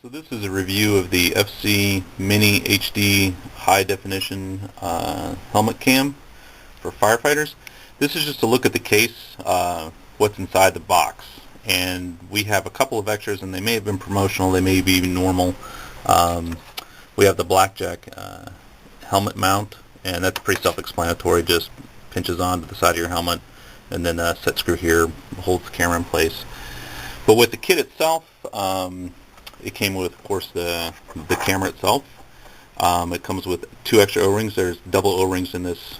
So this is a review of the FC Mini HD High Definition Helmet Cam for firefighters. This is just a look at the case, what's inside the box. And we have a couple of extras, and they may have been promotional, they may be even normal. We have the blackjack helmet mount, and that's pretty self-explanatory, just pinches onto the side of your helmet, and then a set screw here holds the camera in place. But with the kit itself, it came with, of course, the camera itself. It comes with 2 extra O-rings. There's double O-rings in this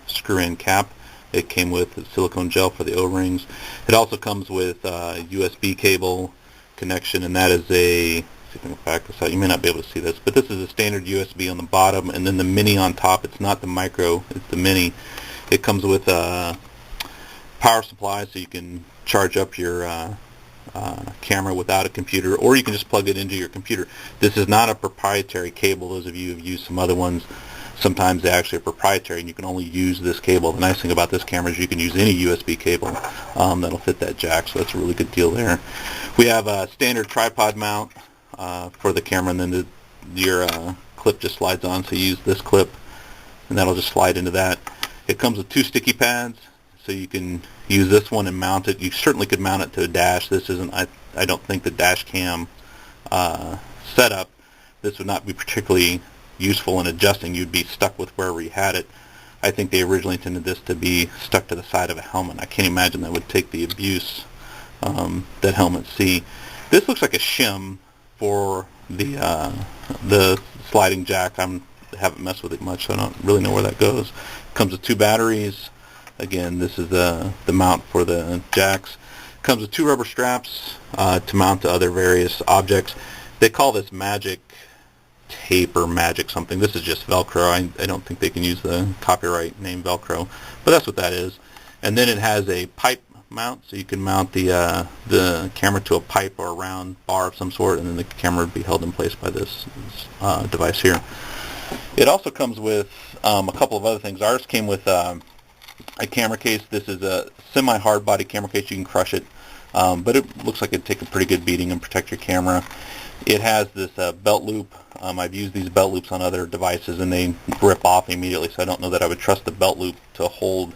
screw-in cap. It came with silicone gel for the O-rings. It also comes with a USB cable connection, and that is a, see if I can back this out. You may not be able to see this, but this is a standard USB on the bottom, and then the mini on top. It's not the micro, it's the mini. It comes with a power supply, so you can charge up your camera without a computer, or you can just plug it into your computer. This is not a proprietary cable. Those of you who have used some other ones, sometimes they actually are proprietary and you can only use this cable. The nice thing about this camera is you can use any USB cable that'll fit that jack, so that's a really good deal there. We have a standard tripod mount for the camera, and then your clip just slides on, so you use this clip and that'll just slide into that. It comes with 2 sticky pads, so you can use this one and mount it. You certainly could mount it to a dash. This isn't, I don't think, the dash cam setup. This would not be particularly useful in adjusting. You'd be stuck with wherever you had it. I think they originally intended this to be stuck to the side of a helmet. I can't imagine that would take the abuse that helmets see. This looks like a shim for the sliding jack. I haven't messed with it much, so I don't really know where that goes. Comes with 2 batteries. Again, this is the mount for the jacks. Comes with 2 rubber straps to mount to other various objects. They call this magic tape or magic something. This is just Velcro. I don't think they can use the copyright name Velcro, but that's what that is. And then it has a pipe mount, so you can mount the camera to a pipe or a round bar of some sort, and then the camera would be held in place by this device here. It also comes with a couple of other things. Ours came with a camera case. This is a semi-hard body camera case. You can crush it, but it looks like it'd take a pretty good beating and protect your camera. It has this belt loop. I've used these belt loops on other devices and they rip off immediately, so I don't know that I would trust the belt loop to hold,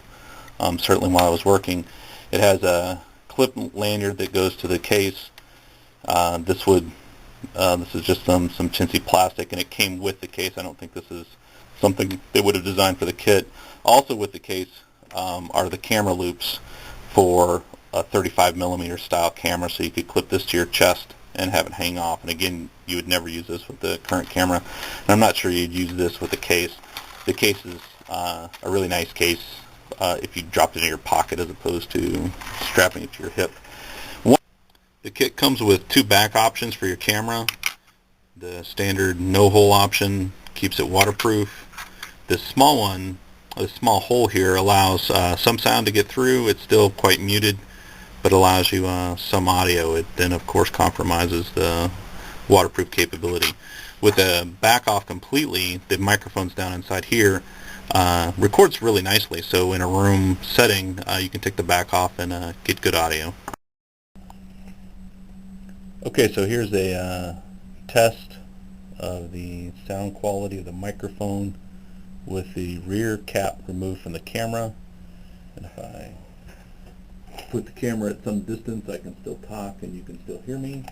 certainly while I was working. It has a clip lanyard that goes to the case. This is just some chintzy plastic, and it came with the case. I don't think this is something they would have designed for the kit. Also with the case are the camera loops for a 35mm style camera, so you could clip this to your chest and have it hang off. And again, you would never use this with the current camera, and I'm not sure you'd use this with the case. The case is a really nice case if you dropped it in your pocket as opposed to strapping it to your hip. The kit comes with 2 back options for your camera. The standard no-hole option keeps it waterproof. This small one, the small hole here, allows some sound to get through. It's still quite muted, but allows you some audio. It then, of course, compromises the waterproof capability. With the back off completely, the microphone's down inside here, records really nicely. So in a room setting, you can take the back off and get good audio. Okay, so here's a test of the sound quality of the microphone with the rear cap removed from the camera. And if I put the camera at some distance, I can still talk and you can still hear me.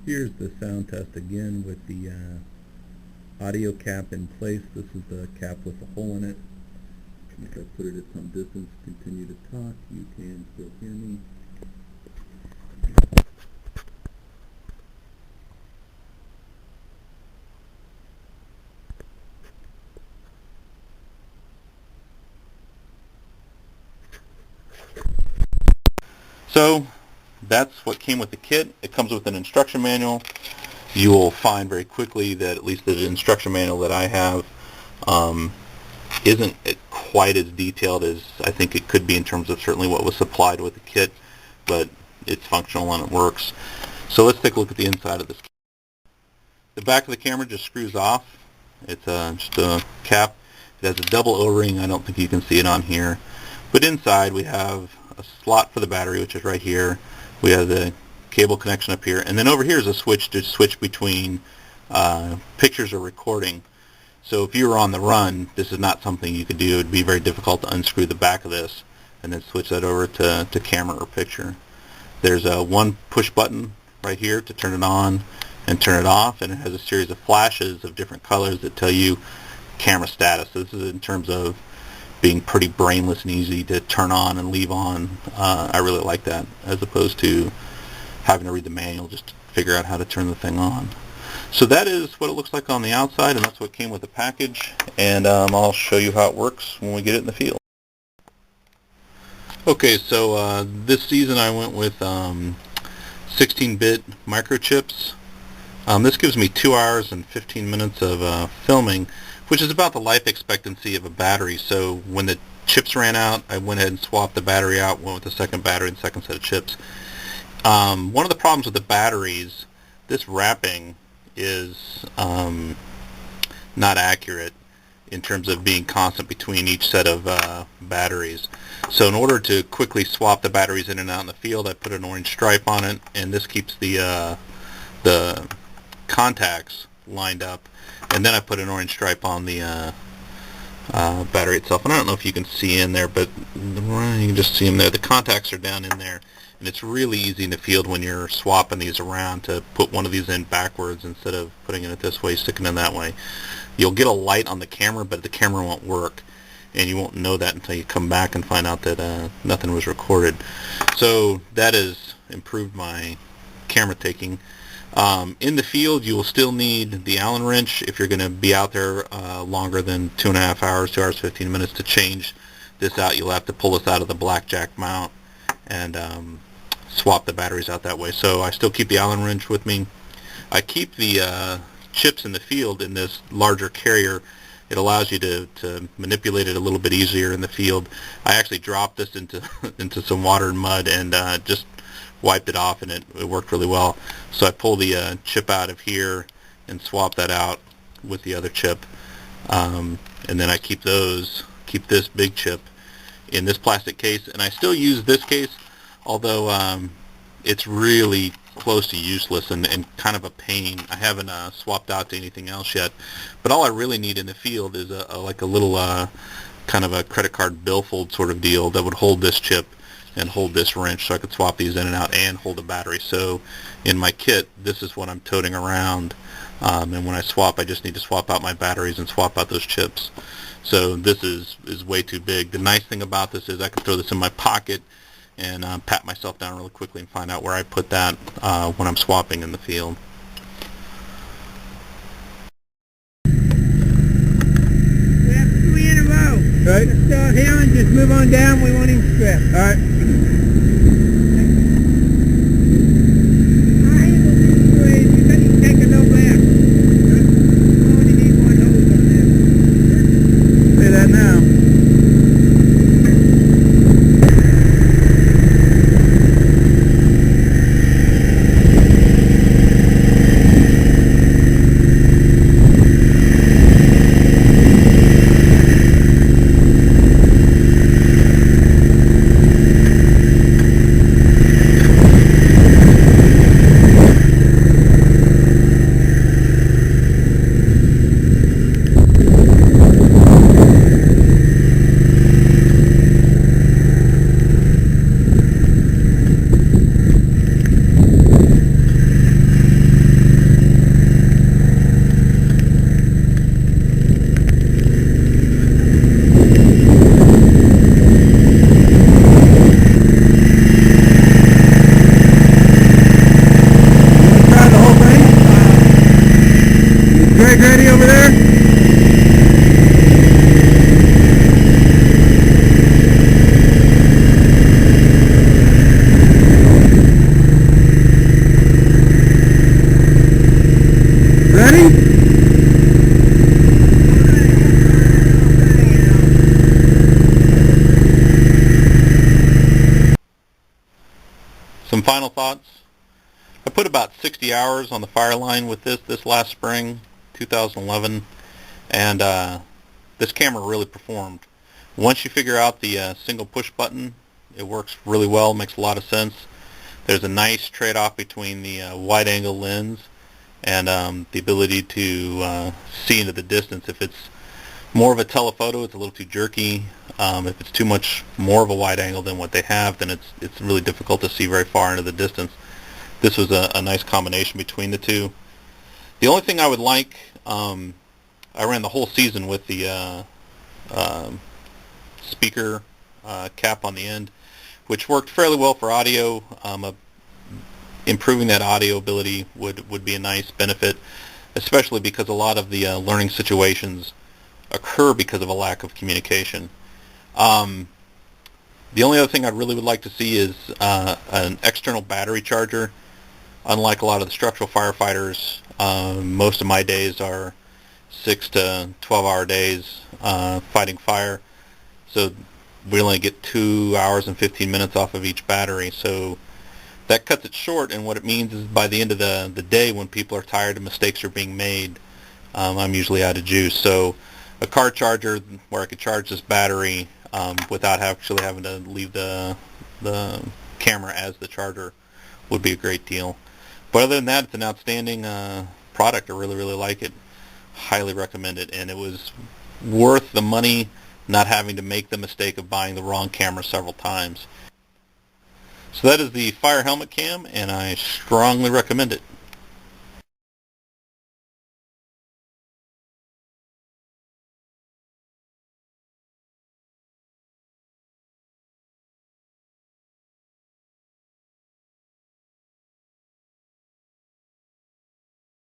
Here's the sound test again with the audio cap in place. This is the cap with the hole in it. If I put it at some distance, continue to talk, you can still hear me. So that's what came with the kit. It comes with an instruction manual. You will find very quickly that at least the instruction manual that I have isn't quite as detailed as I think it could be in terms of certainly what was supplied with the kit, but it's functional and it works. So let's take a look at the inside of this. The back of the camera just screws off. It's just a cap. It has a double O-ring. I don't think you can see it on here. But inside we have a slot for the battery, which is right here. We have the cable connection up here, and then over here is a switch to switch between pictures or recording. So if you were on the run, this is not something you could do. It would be very difficult to unscrew the back of this and then switch that over to camera or picture. There's one push button right here to turn it on and turn it off, and it has a series of flashes of different colors that tell you camera status. So this is in terms of being pretty brainless and easy to turn on and leave on. I really like that, as opposed to having to read the manual just to figure out how to turn the thing on. So that is what it looks like on the outside, and that's what came with the package, and I'll show you how it works when we get it in the field. Okay, so this season I went with 16-bit microchips. This gives me 2 hours and 15 minutes of filming, which is about the life expectancy of a battery. So when the chips ran out, I went ahead and swapped the battery out, went with the second battery and second set of chips. One of the problems with the batteries, this wrapping is not accurate in terms of being constant between each set of batteries. So in order to quickly swap the batteries in and out in the field, I put an orange stripe on it, and this keeps the contacts lined up, and then I put an orange stripe on the battery itself. And I don't know if you can see in there, but you can just see them there. The contacts are down in there, and it's really easy in the field when you're swapping these around to put one of these in backwards instead of putting it this way, sticking it that way. You'll get a light on the camera, but the camera won't work, and you won't know that until you come back and find out that nothing was recorded. So that has improved my camera taking. In the field, you will still need the Allen wrench if you're going to be out there longer than 2.5 hours, 2 hours 15 minutes to change this out. You'll have to pull this out of the blackjack mount and swap the batteries out that way. So I still keep the Allen wrench with me. I keep the chips in the field in this larger carrier. It allows you to manipulate it a little bit easier in the field. I actually dropped this into into some water and mud and just wiped it off, and it worked really well. So I pull the chip out of here and swap that out with the other chip, and then I keep this big chip in this plastic case, and I still use this case, although it's really close to useless and kind of a pain. I haven't swapped out to anything else yet, but all I really need in the field is like a little kind of a credit card billfold sort of deal that would hold this chip and hold this wrench, so I could swap these in and out and hold a battery. So in my kit, this is what I'm toting around, and when I swap, I just need to swap out my batteries and swap out those chips. So this is way too big. The nice thing about this is I can throw this in my pocket and pat myself down really quickly and find out where I put that when I'm swapping in the field. We have 3 in a row. Right. Let's start here and just move on down. We want him strip. All right. You better take a little back. We only need 1 hose on there. Say that now. Greg ready over there? Ready? Some final thoughts. I put about 60 hours on the fire line with this last spring, 2011, and this camera really performed. Once you figure out the single push button, it works really well, makes a lot of sense. There's a nice trade-off between the wide-angle lens and the ability to see into the distance. If it's more of a telephoto, it's a little too jerky. If it's too much more of a wide angle than what they have, then it's really difficult to see very far into the distance. This was a nice combination between the two. The only thing I would like, I ran the whole season with the speaker cap on the end, which worked fairly well for audio. Improving that audio ability would be a nice benefit, especially because a lot of the learning situations occur because of a lack of communication. The only other thing I really would like to see is an external battery charger. Unlike a lot of the structural firefighters, most of my days are 6 to 12-hour days fighting fire, so we only get 2 hours and 15 minutes off of each battery. So that cuts it short, and what it means is by the end of the day, when people are tired and mistakes are being made, I'm usually out of juice. So a car charger where I could charge this battery without actually having to leave the camera as the charger would be a great deal. But other than that, it's an outstanding product. I really like it. Highly recommend it, and it was worth the money not having to make the mistake of buying the wrong camera several times. So that is the Fire Helmet Cam, and I strongly recommend it.